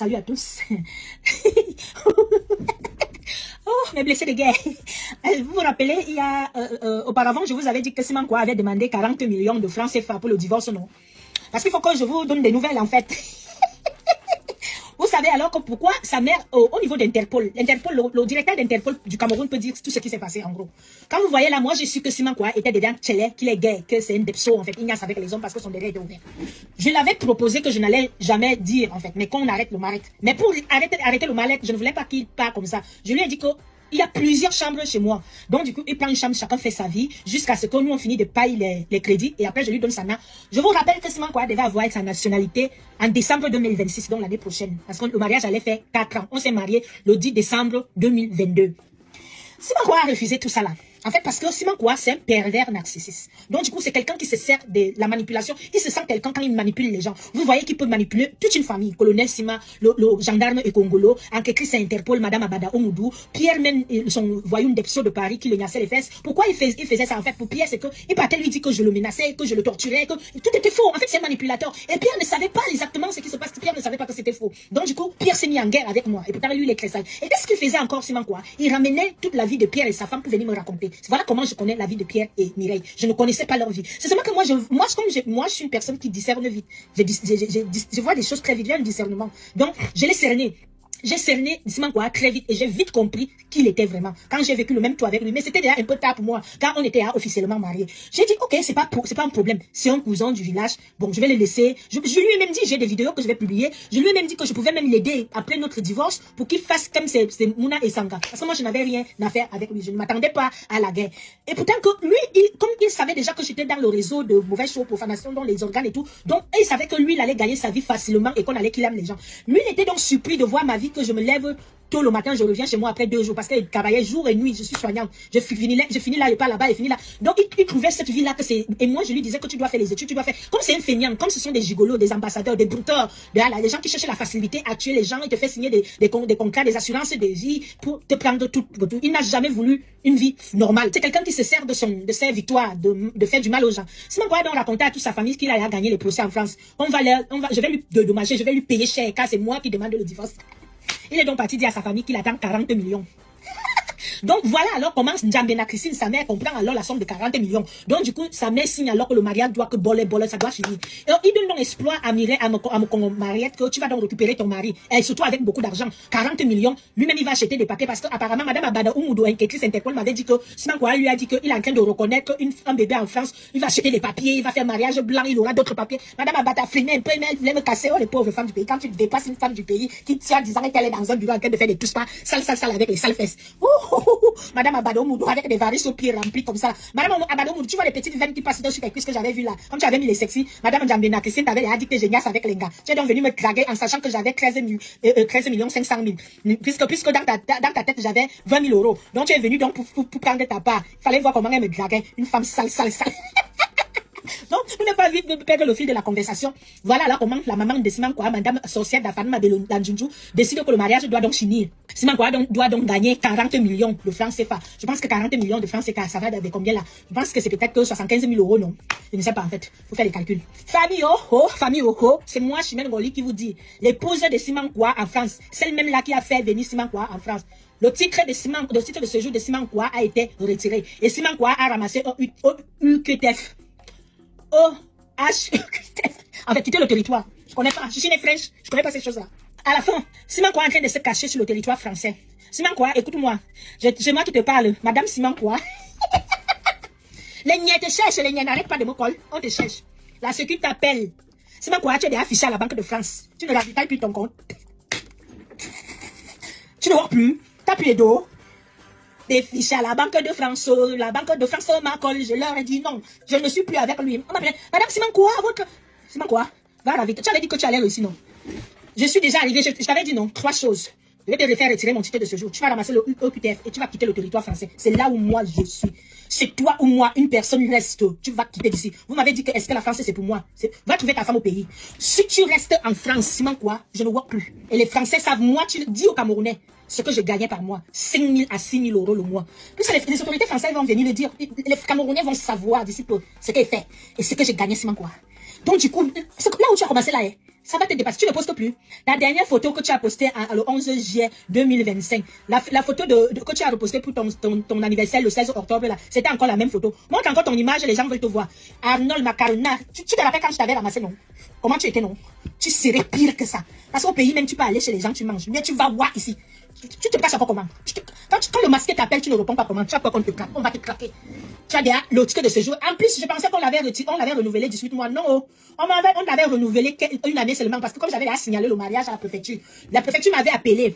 Salut à tous. Oh, mes blessés de guerre. Vous vous rappelez, il y a auparavant, je vous avais dit que Simon Kwa avait demandé 40 millions de francs CFA pour le divorce, non? Parce qu'il faut que je vous donne des nouvelles, en fait. Vous savez alors que pourquoi sa mère, au niveau d'Interpol, le directeur d'Interpol du Cameroun peut dire tout ce qui s'est passé en gros. Quand vous voyez là, moi j'ai su que Simon Kwa était dedans Tchélé, qu'il est gay, que c'est un depso en fait, il niaise avec les hommes parce que son derrière était ouvert. Je l'avais proposé que je n'allais jamais dire en fait, mais qu'on arrête le mari. Mais pour arrêter le mari, je ne voulais pas qu'il parte comme ça. Je lui ai dit que il y a plusieurs chambres chez moi. Donc, du coup, il prend une chambre, chacun fait sa vie, jusqu'à ce que nous, on finit de payer les crédits, et après, je lui donne sa main. Je vous rappelle que Simon Kwa devait avoir sa nationalité en décembre 2026, donc l'année prochaine. Parce que le mariage allait faire 4 ans. On s'est marié le 10 décembre 2022. Simon Kwa a refusé tout ça là. En fait, parce que Simon Kwa, c'est un pervers narcissiste. Donc, du coup, c'est quelqu'un qui se sert de la manipulation. Il se sent quelqu'un quand il manipule les gens. Vous voyez qu'il peut manipuler toute une famille. Colonel Sima, le gendarme Ekongolo, Ankekris Interpol, Madame Abada Omoudou, Pierre même, son voyou d'Epso de Paris qui le nassait les fesses. Pourquoi il faisait ça en fait? Pour Pierre, c'est qu'il partait lui dire que je le menaçais, que je le torturais, que tout était faux. En fait, c'est un manipulateur. Et Pierre ne savait pas exactement ce qui se passe. Pierre ne savait pas que c'était faux. Donc, du coup, Pierre s'est mis en guerre avec moi. Et pourtant, lui, il est très sage. Et qu'est-ce qu'il faisait encore, Simon Kwa? Il ramenait toute la vie de Pierre et sa femme pour venir me raconter. Voilà comment je connais la vie de Pierre et Mireille. Je ne connaissais pas leur vie. C'est seulement que moi, je suis une personne qui discerne vite. Je vois des choses très vite. J'ai un discernement. Donc, je l'ai cerné. J'ai cerné Simon Kwa très vite et j'ai vite compris qui il était vraiment. Quand j'ai vécu le même toit avec lui, mais c'était déjà un peu tard pour moi, quand on était officiellement mariés. J'ai dit, ok, c'est pas un problème. C'est un cousin du village. Bon, je vais le laisser. Je lui ai même dit, j'ai des vidéos que je vais publier. Je lui ai même dit que je pouvais même l'aider après notre divorce pour qu'il fasse comme c'est Mouna et Sanga. Parce que moi, je n'avais rien à faire avec lui. Je ne m'attendais pas à la guerre. Et pourtant que lui, comme il savait déjà que j'étais dans le réseau de mauvaises choses, profanation dans les organes et tout, donc il savait que lui, il allait gagner sa vie facilement et qu'on allait qu'il aime les gens. Lui, il était donc surpris de voir ma vie, que je me lève tôt le matin, je reviens chez moi après 2 jours parce qu'il travaillait jour et nuit, je suis soignante. Je finis là, je pars là-bas et finis là. Donc il trouvait cette vie-là que c'est... Et moi je lui disais que tu dois faire les études, tu dois faire... Comme c'est un feignant, comme ce sont des gigolos, des ambassadeurs, des brouteurs, des gens qui cherchent la facilité à tuer les gens, il te fait signer des contrats, des assurances de vie pour te prendre tout. Il n'a jamais voulu une vie normale. C'est quelqu'un qui se sert de ses victoires, de faire du mal aux gens. Simon Kwa donc raconter à toute sa famille qu'il a gagné les procès en France. Je vais lui dédommager, je vais lui payer cher car c'est moi qui demande le divorce. Il est donc parti dire à sa famille qu'il attend 40 millions. Donc voilà alors comment N'Djamena Christine, sa mère, comprend alors la somme de 40 millions. Donc du coup, sa mère signe alors que le mariage doit que boler, ça doit finir. Et il donne donc espoir à Mireille, à mon mariette, que tu vas donc récupérer ton mari. Et surtout avec beaucoup d'argent. 40 millions. Lui-même, il va acheter des papiers parce que apparemment, Madame Abada Oumoudo, Chris Interpol m'avait dit que Simon Kwa lui a dit qu'il est en train de reconnaître un bébé en France. Il va acheter des papiers, il va faire mariage blanc, il aura d'autres papiers. Madame Abada a freiné un peu, mais elle voulait me casser. Oh, les pauvres femmes du pays. Quand tu dépasses une femme du pays qui tient disant qu'elle est dans un bureau en train de faire des tous pas, sale avec les sales fesses. Madame Abadomoudou avec des varices aux pieds remplis comme ça. Madame Abadomoudou, tu vois les petites veines qui passent dessus les cuisses que j'avais vu là. Comme tu avais mis les sexy. Madame N'Djamena Christine t'avait dit que je niaise avec les gars. Tu es donc venu me draguer en sachant que j'avais 13 millions 500 000. Puisque dans ta tête j'avais 20 000 euros. Donc tu es venu donc pour prendre ta part. Il fallait voir comment elle me draguait. Une femme sale. Donc, vous n'avez pas vite de perdre le fil de la conversation. Voilà alors comment la maman de Simon Kwa, Madame sorcière d'Afana de Lanjunju, décide que le mariage doit donc finir. Simon Kwa doit donc gagner 40 millions de francs CFA. Je pense que 40 millions de francs CFA, ça va de combien là? Je pense que c'est peut-être que 75 000 euros, non? Je ne sais pas en fait. Faut faire les calculs. Famille c'est moi, Chimène Goli, qui vous dit. L'épouse de Simon Kwa en France, celle même là qui a fait venir Simon Kwa en France. Le titre de séjour de Simon Kwa a été retiré. Et Simon Kwa a ramassé au UQTF. En fait, quitter le territoire. Je connais pas. Je suis né French. Je connais pas ces choses-là. À la fin, Simon Kwa est en train de se cacher sur le territoire français. Simon Kwa, écoute-moi. C'est moi qui te parle. Madame Simon Kwa. Les niais te cherchent. Les niais n'arrêtent pas de me coller. On te cherche. La sécu t'appelle. Simon Kwa, tu es déjà affiché à la Banque de France. Tu ne ravitailles plus ton compte. Tu ne vois plus. T'as plus les dos. Des fiches à la Banque de France. La Banque de France m'accole. Je leur ai dit non. Je ne suis plus avec lui. On m'appelle, Madame Simon Kwa, Simon Kwa, va la vite. Tu avais dit que tu allais réussir, non? Je suis déjà arrivé. Je t'avais dit non. 3 choses. Je vais te faire retirer mon titre de séjour. Tu vas ramasser le OQTF et tu vas quitter le territoire français. C'est là où moi je suis. C'est toi ou moi, une personne reste. Tu vas quitter d'ici. Vous m'avez dit que est-ce que la France c'est pour moi? Va trouver ta femme au pays. Si tu restes en France, Simon Kwa, je ne vois plus. Et les Français savent, moi, tu dis aux Camerounais ce que je gagnais par mois. 5 000 à 6 000 euros le mois. Puis les autorités françaises vont venir le dire. Les Camerounais vont savoir d'ici peu ce qu'elle fait. Et ce que j'ai gagné, Simon Kwa. Donc du coup, c'est là où tu as commencé là, hein. Ça va te dépasser, tu ne postes plus. La dernière photo que tu as postée le 11 juillet 2025, la photo que tu as repostée pour ton anniversaire le 16 octobre, là, c'était encore la même photo. Montre encore ton image, les gens veulent te voir. Arnold Macarona, tu te rappelles quand je t'avais ramassé, non? Comment tu étais, non? Tu serais pire que ça. Parce qu'au pays même, tu peux aller chez les gens, tu manges. Mais tu vas voir ici. Tu te caches encore comment? Quand le masqué t'appelle, tu ne réponds pas comment? Tu as peur qu'on te craque? On va te craquer. Tu as déjà le ticket de séjour. En plus, je pensais qu'on l'avait renouvelé 18 mois. Non, oh. On l'avait renouvelé une année seulement parce que comme j'avais déjà signalé le mariage à la préfecture m'avait appelé.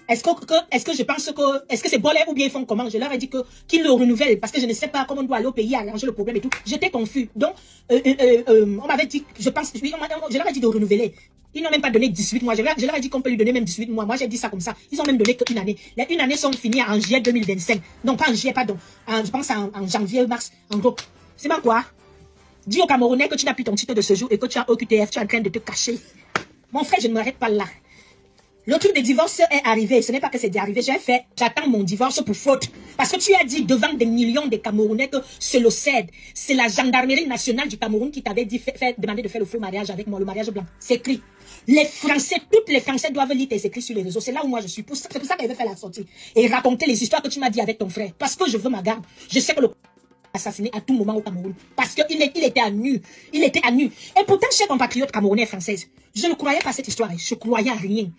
Est-ce que je pense que, est-ce que c'est bolé ou bien ils font comment? Je leur ai dit qu'ils le renouvellent parce que je ne sais pas comment on doit aller au pays arranger le problème et tout. J'étais confus. Donc, on m'avait dit, je pense, oui, je leur ai dit de renouveler. Ils n'ont même pas donné 18 mois. Je leur ai dit qu'on peut lui donner même 18 mois. Moi, j'ai dit ça comme ça. Ils ont même donné qu'une année. Les une année sont finies en juillet 2025. Non, pas en juillet, pardon. Je pense en janvier, mars. En gros, c'est mal quoi? Dis aux Camerounais que tu n'as plus ton titre de séjour et que tu as OQTF. Tu es en train de te cacher. Mon frère, je ne m'arrête pas là. Le truc de divorce est arrivé. Ce n'est pas que c'est arrivé. J'attends mon divorce pour faute. Parce que tu as dit devant des millions de Camerounais que c'est le CED. C'est la gendarmerie nationale du Cameroun qui t'avait dit demander de faire le faux mariage avec moi, le mariage blanc. C'est écrit. Les Français, toutes les Français doivent lire tes écrits sur les réseaux. C'est là où moi je suis. C'est pour ça qu'elle veut faire la sortie. Et raconter les histoires que tu m'as dit avec ton frère. Parce que je veux ma garde. Je sais que le assassiné à tout moment au Cameroun. Parce qu'il était à nu. Il était à nu. Et pourtant, chers compatriotes camerounais et françaises, je ne croyais pas à cette histoire. Je croyais à rien.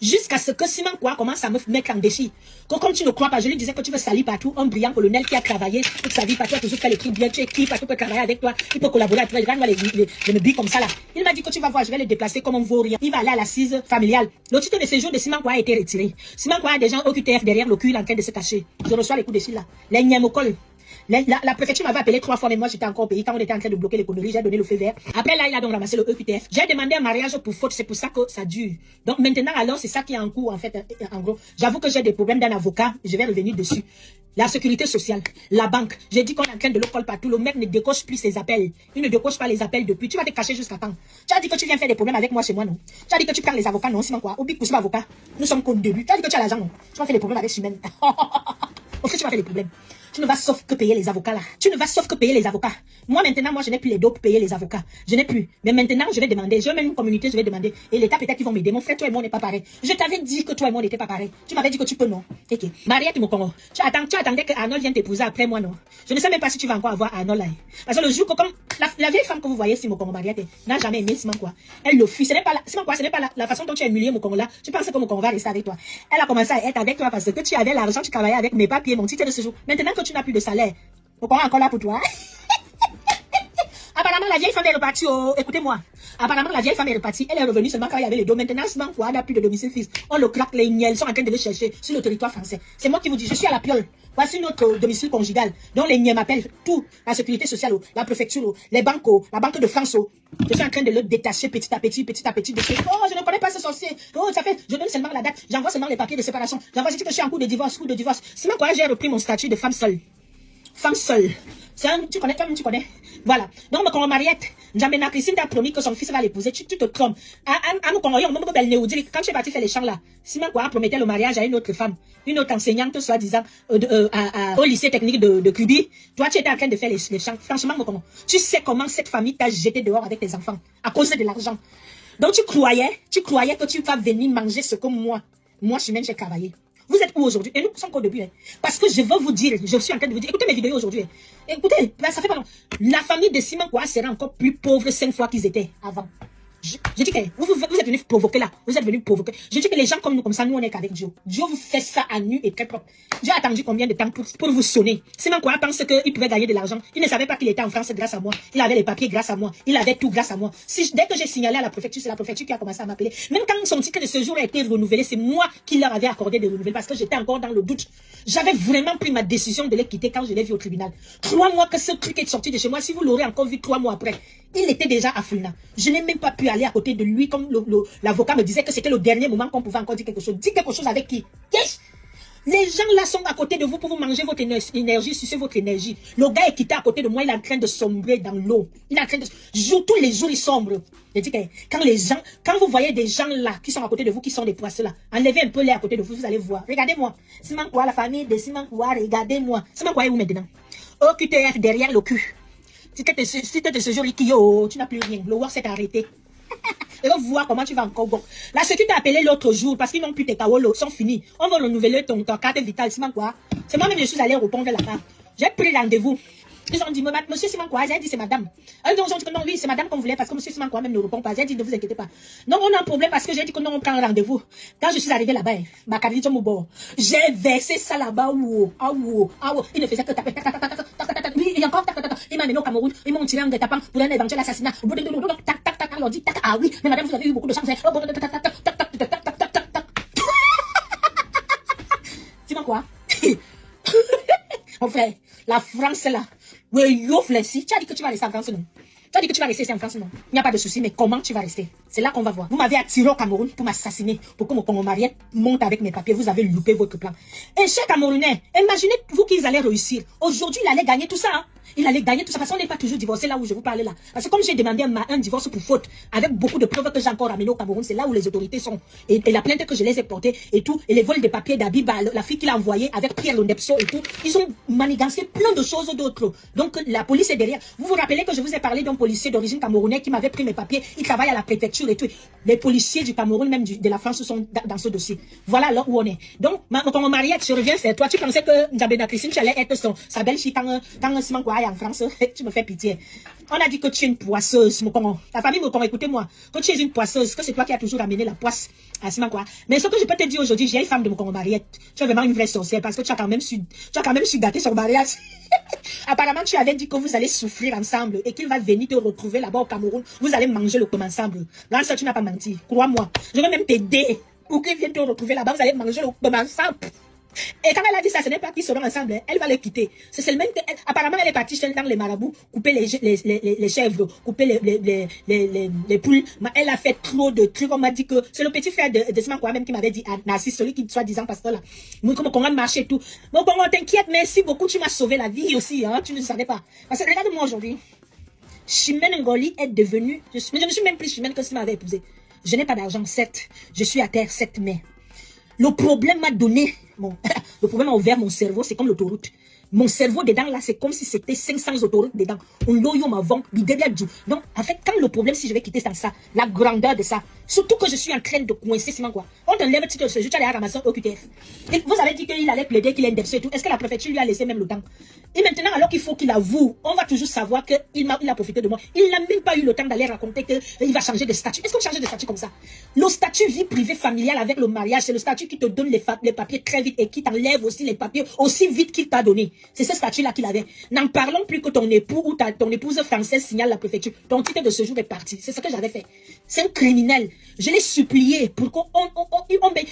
Jusqu'à ce que Simon Kwa commence à me mettre en défi. Comme tu ne crois pas, je lui disais que tu veux salir partout. Un brillant colonel qui a travaillé toute sa vie, partout, a toujours fait les trucs bien, tu es qui, partout peut travailler avec toi, il peut collaborer avec toi, regarde-moi je me bille comme ça là. Il m'a dit que tu vas voir, je vais le déplacer comme on vaut rien. Il va aller à l'assise familiale. Le titre de séjour de Simon Kwa a été retiré. Simon Kwa a des gens au QTF derrière le cul, il est en train de se cacher. Je reçois les coups de fil là. Les Niamokol. La préfecture m'avait appelé 3 fois, mais moi j'étais encore au pays. Quand on était en train de bloquer les conneries, j'ai donné le feu vert. Après là, il a donc ramassé le EQTF. J'ai demandé un mariage pour faute, c'est pour ça que ça dure. Donc maintenant, alors, c'est ça qui est en cours en fait. En gros, j'avoue que j'ai des problèmes d'un avocat, je vais revenir dessus. La sécurité sociale, la banque. J'ai dit qu'on est en train de le coller partout. Le mec ne décoche plus ses appels. Il ne décoche pas les appels depuis. Tu vas te cacher jusqu'à quand? Tu as dit que tu viens faire des problèmes avec moi chez moi, non? Tu as dit que tu prends les avocats, non? Sinon quoi? Oublie pour avocat. Nous sommes qu'au début. Tu as dit que tu as l'argent, non? Tu vas faire des problèmes avec Chimène. Au fait, tu vas faire des problèmes. Tu ne vas sauf que payer les avocats là. Tu ne vas sauf que payer les avocats. Moi maintenant, je n'ai plus les dos pour payer les avocats. Je n'ai plus. Mais maintenant, je vais demander. Je vais même une communauté, je vais demander. Et l'État peut-être qu'ils vont m'aider. Mon frère, toi et moi, on n'est pas pareil. Je t'avais dit que toi et moi, on n'était pas pareil. Tu m'avais dit que tu peux, non? Ok. Mariette Mokongo. Tu attendais que Arnold vienne t'épouser après moi, non? Je ne sais même pas si tu vas encore avoir Arnold là. Parce que le jour que comme la vieille femme que vous voyez, Mokongo Mariette, n'a jamais aimé Simon quoi. Elle le fuit. Ce n'est pas la façon dont tu as humilié Mokongo là. Tu penses que Mokongo va rester avec toi. Elle a commencé à être avec toi parce que tu avais l'argent, tu travaillais avec mes papiers, mon titre de séjour. Maintenant que tu n'as plus de salaire, Mokongo est encore là pour toi. Apparemment, la vieille femme est repartie. Oh, écoutez-moi. Apparemment, la vieille femme est repartie. Elle est revenue seulement quand il y avait les dos. Maintenant, ce manque, n'a plus de domicile fixe. On le craque, les niels sont en train de le chercher sur le territoire français. C'est moi qui vous dis, je suis à la piole. Voici notre domicile conjugal. Donc, les niels m'appellent tout. La sécurité sociale, la préfecture, les banques, la banque de France. Je suis en train de le détacher petit à petit de chez. Oh, je ne connais pas ce sorcier. Oh, ça fait, je donne seulement la date. J'envoie seulement les papiers de séparation. J'envoie, je dis que je suis en cours de divorce, Sinon, quoi, j'ai repris mon statut de femme seule. Femme seule. Tu connais, toi-même, tu connais. Voilà. Donc, quand Mariette, Njamena Christine t'a promis que son fils va l'épouser, tu te trompes. Quand tu es parti faire les champs là, Simon quoi promettait le mariage à une autre femme, une autre enseignante, soi-disant, au lycée technique de Cubi. Toi, tu étais en train de faire les champs. Franchement, tu sais comment cette famille t'a jeté dehors avec tes enfants, à cause de l'argent. Donc, tu croyais que tu vas venir manger ce que moi, Chimène, j'ai travaillé. Vous êtes où aujourd'hui? Et nous sommes qu'au début. Parce que je veux vous dire, je suis en train de vous dire, écoutez mes vidéos aujourd'hui. Écoutez, ça fait pas long. La famille de Simon quoi sera encore plus pauvre 5 fois qu'ils étaient avant. Je dis que vous êtes venus provoquer là. Vous êtes venus provoquer. Je dis que les gens comme nous, comme ça, nous on est qu'avec Dieu. Dieu vous fait ça à nu et très propre. Dieu a attendu combien de temps pour vous sonner? Simon quoi pense qu'il pouvait gagner de l'argent. Il ne savait pas qu'il était en France grâce à moi. Il avait les papiers grâce à moi. Il avait tout grâce à moi. Dès que j'ai signalé à la préfecture, c'est la préfecture qui a commencé à m'appeler. Même quand son titre de séjour a été renouvelé, c'est moi qui leur avais accordé de renouveler parce que j'étais encore dans le doute. J'avais vraiment pris ma décision de les quitter quand je l'ai vu au tribunal. 3 mois que ce truc est sorti de chez moi. Si vous l'aurez encore vu 3 mois après, il était déjà à Fulna. Je n'ai même pas pu aller à côté de lui comme l'avocat me disait que c'était le dernier moment qu'on pouvait encore dire quelque chose. Dis quelque chose avec qui? Yes! Les gens là sont à côté de vous pour vous manger votre énergie, sucer votre énergie. Le gars est quitté à côté de moi, il est en train de sombrer dans l'eau. Il est en train de... Tous les jours, il sombre. Je dis que quand vous voyez des gens là qui sont à côté de vous, qui sont des poissons là, enlevez un peu l'air à côté de vous, vous allez voir. Regardez-moi. Simon quoi, la famille de Simon quoi, regardez-moi. Simon quoi est où maintenant? OQTF derrière le cul. titre de séjour, Ikio, tu n'as plus rien. Le war s'est arrêté. Et on va voir comment tu vas encore bon. Là, ceux qui t'ont appelé l'autre jour, parce qu'ils n'ont plus tes kawolos, sont finis. On va renouveler ton carte vitale, Simon quoi. C'est moi-même, je suis allé répondre là-bas. J'ai pris rendez-vous. Ils ont dit, monsieur Simon quoi, j'ai dit c'est madame. Ils ont dit que non, oui, c'est madame qu'on voulait parce que monsieur Simon quoi même ne répond pas. J'ai dit, ne vous inquiétez pas. Non, on a un problème parce que j'ai dit que non, on prend un rendez-vous. Quand je suis arrivé là-bas, ma carte j'ai versé ça là-bas, il ne faisait que taper. Oui, et encore, il m'a mené au Cameroun, ils m'ont tiré un guet-apens pour un éventuel assassinat. On leur dit, ah oui, mais madame, vous avez eu beaucoup de chance. Simon quoi? Mon frère, la France là, oui, si tu as dit que tu vas rester en France, non? Tu as dit que tu vas rester ici en France, non? Il n'y a pas de souci, mais comment tu vas rester? C'est là qu'on va voir. Vous m'avez attiré au Cameroun pour m'assassiner, pour que mon mari monte avec mes papiers. Vous avez loupé votre plan. Et cher Camerounais, imaginez-vous qu'ils allaient réussir. Aujourd'hui, il allait gagner tout ça. Hein? Il allait gagner tout ça parce qu'on n'est pas toujours divorcé là où je vous parlais là. Parce que comme j'ai demandé un divorce pour faute, avec beaucoup de preuves que j'ai encore ramenées au Cameroun, c'est là où les autorités sont. Et la plainte que je les ai portées et tout, et les vols de papiers d'Abiba, la fille qu'il a envoyée avec Pierre Londepso et tout, ils ont manigancé plein de choses d'autres. Donc la police est derrière. Vous vous rappelez que je vous ai parlé d'un policier d'origine camerounaise qui m'avait pris mes papiers, il travaille à la préfecture et tout. Les policiers du Cameroun, même de la France, sont dans ce dossier. Voilà là où on est. Donc, mon mariage, je reviens vers toi. Tu pensais que N'Djamena Christine, tu allais être sa belle-fille quand Simon Kouaï en France. Tu me fais pitié. On a dit que tu es une poisseuse, Mokongo. Ta famille Mokongo, écoutez-moi. Que tu es une poisseuse, que c'est toi qui as toujours amené la poisse à Simon Kouaï. Mais ce que je peux te dire aujourd'hui, j'ai une femme de Mokongo Mariette. Tu es vraiment une vraie sorcière parce que tu as quand même su gâter son mariage. Apparemment, tu avais dit que vous allez souffrir ensemble et qu'il va venir te retrouver là-bas au Cameroun. Vous allez manger le pomme ensemble. Là, ça, tu n'as pas menti. Crois-moi. Je vais même t'aider pour qu'il vienne te retrouver là-bas. Vous allez manger le pomme ensemble. Et quand elle a dit ça, ce n'est pas qu'ils seront ensemble, elle va les quitter. C'est seulement que, apparemment, elle est partie dans les marabouts, couper les chèvres, couper les poules. Elle a fait trop de trucs. On m'a dit que c'est le petit frère de Simon Kouaï même qui m'avait dit, Narcisse, celui qui soit disant pasteur là. Comme on a marché et tout. Bon, t'inquiète, merci beaucoup, tu m'as sauvé la vie aussi, hein, tu ne savais pas. Parce que regarde-moi aujourd'hui. Chimène Ngoli est devenue, mais je ne suis même plus Chimène que si m'avait épousé. Je n'ai pas d'argent, certes. Je suis à terre, certes, mais le problème m'a donné, le problème a ouvert mon cerveau, c'est comme l'autoroute. Mon cerveau dedans là, c'est comme si c'était 500 autoroutes dedans. On l'oyo m'avant, donc en fait, quand le problème, si je vais quitter ça, la grandeur de ça, surtout que je suis en train de coincer, c'est quoi. On t'enlève le titre de séjour, tu allais à ramasser au QTF. Et vous avez dit qu'il allait plaider, qu'il est indexé et tout. Est-ce que la préfecture lui a laissé même le temps? Et maintenant, alors qu'il faut qu'il avoue, on va toujours savoir qu'il a profité de moi. Il n'a même pas eu le temps d'aller raconter qu'il va changer de statut. Est-ce qu'on change de statut comme ça? Le statut vie privée familiale avec le mariage, c'est le statut qui te donne les papiers très vite et qui t'enlève aussi les papiers aussi vite qu'il t'a donné. C'est ce statut-là qu'il avait. N'en parlons plus que ton époux ou ton épouse française signale la préfecture. Ton titre de séjour est parti. C'est ce que j'avais fait. C'est un criminel. Je l'ai supplié pour qu'on...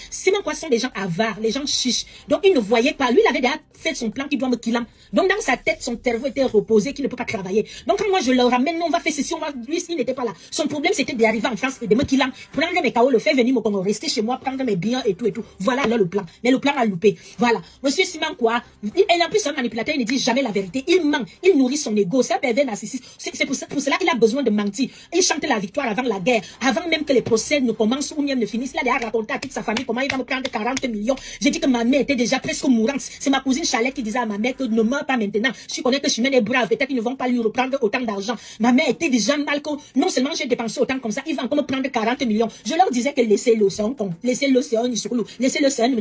C'est même quoi, sont des gens avares, les gens chiches. Donc, il ne voyait pas. Lui, il avait déjà fait son plan qui doit me killer. Donc, dans sa tête, son cerveau était reposé, qu'il ne peut pas travailler. Donc, quand moi, je le ramène, on va faire ceci, lui, il n'était pas là. Son problème, c'était d'arriver en France et de me killer. Prendre mes KO, le faire venir, rester chez moi, prendre mes biens et tout et tout. Voilà, là, le plan. Mais le plan a loupé. Voilà. Monsieur Simon quoi, il a plus un manipulateur, il ne dit jamais la vérité. Il ment. Il nourrit son ego. C'est un pervers narcissique. C'est pour cela qu'il a besoin de mentir. Il chante la victoire avant la guerre. Avant même que les procès ne commencent ou même ne finissent. Il a déjà raconté à toute sa famille comment il va me prendre 40 millions. J'ai dit que ma mère était déjà presque mourante. C'est ma cousine Chalet qui disait à ma mère que ne meurs pas maintenant. Je connais que Chimène est brave. Peut-être qu'ils ne vont pas lui reprendre autant d'argent. Ma mère était déjà mal que non seulement j'ai dépensé autant comme ça, il va encore me prendre 40 millions. Je leur disais que laissez-le, c'est un con. Laissez-le, c'est un sur l'eau. Laissez-le, c'est un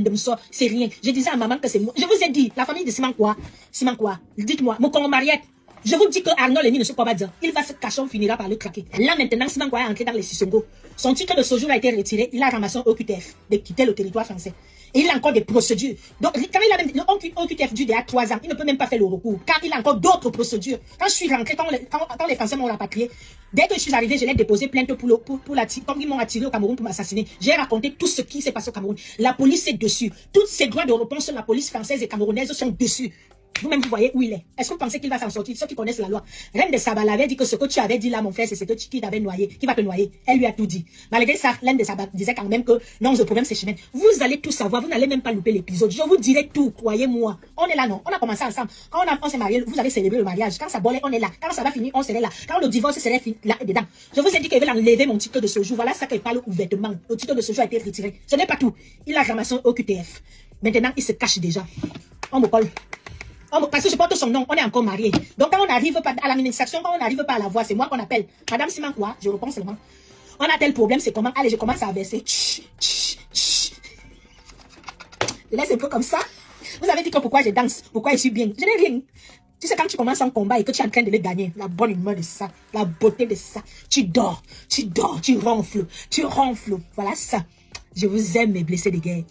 c'est rien. Je disais à maman que c'est moi. Je vous ai dit, la famille de Simon quoi? Simon quoi? Dites-moi, mon con Mariette. Je vous dis que Arnaud Lémy ne sait pas dire. Il va se cacher, on finira par le craquer. Là maintenant, Simon quoi est entré dans les Sissongo. Son titre de séjour a été retiré. Il a ramassé un OQTF de quitter le territoire français. Et il a encore des procédures. Donc, quand il a même le OQTF dû il y a 3 ans, il ne peut même pas faire le recours. Car il a encore d'autres procédures. Quand je suis rentré, quand les Français m'ont rapatrié, dès que je suis arrivé, je l'ai déposé plainte comme ils m'ont attiré au Cameroun pour m'assassiner. J'ai raconté tout ce qui s'est passé au Cameroun. La police est dessus. Tous ces droits de réponse sur la police française et camerounaise sont dessus. Vous-même, vous voyez où il est. Est-ce que vous pensez qu'il va s'en sortir? Ceux qui connaissent la loi. Reine de Saba l'avait dit que ce que tu avais dit là, mon frère, c'est ce que qui t'avait noyé, qui va te noyer. Elle lui a tout dit. Malgré ça, Reine de Saba disait quand même que non, le problème c'est Chimène. Vous allez tout savoir, vous n'allez même pas louper l'épisode. Je vous dirai tout, croyez-moi. On est là, non? On a commencé ensemble. Quand on s'est marié, vous avez célébré le mariage. Quand ça bolait, on est là. Quand ça va finir, on serait là. Quand le divorce serait fini, là et dedans. Je vous ai dit qu'il veut enlever mon titre de séjour. Voilà ça qu'elle parle ouvertement. Le titre de séjour a été retiré. Ce n'est pas tout. Il a ramassé au QTF. Maintenant, il se cache déjà. On me colle. Parce que je porte son nom, on est encore mariés. Donc quand on n'arrive pas à l'administration, quand on n'arrive pas à la voir, c'est moi qu'on appelle. Madame Simankwa, je réponds seulement. On a tel problème, c'est comment? Allez, je commence à verser. Je laisse un peu comme ça. Vous avez dit que pourquoi je danse, pourquoi je suis bien. Je n'ai rien. Tu sais, quand tu commences un combat et que tu es en train de le gagner, la bonne humeur de ça, la beauté de ça, tu dors, tu ronfles. Voilà ça. Je vous aime, mes blessés de guerre.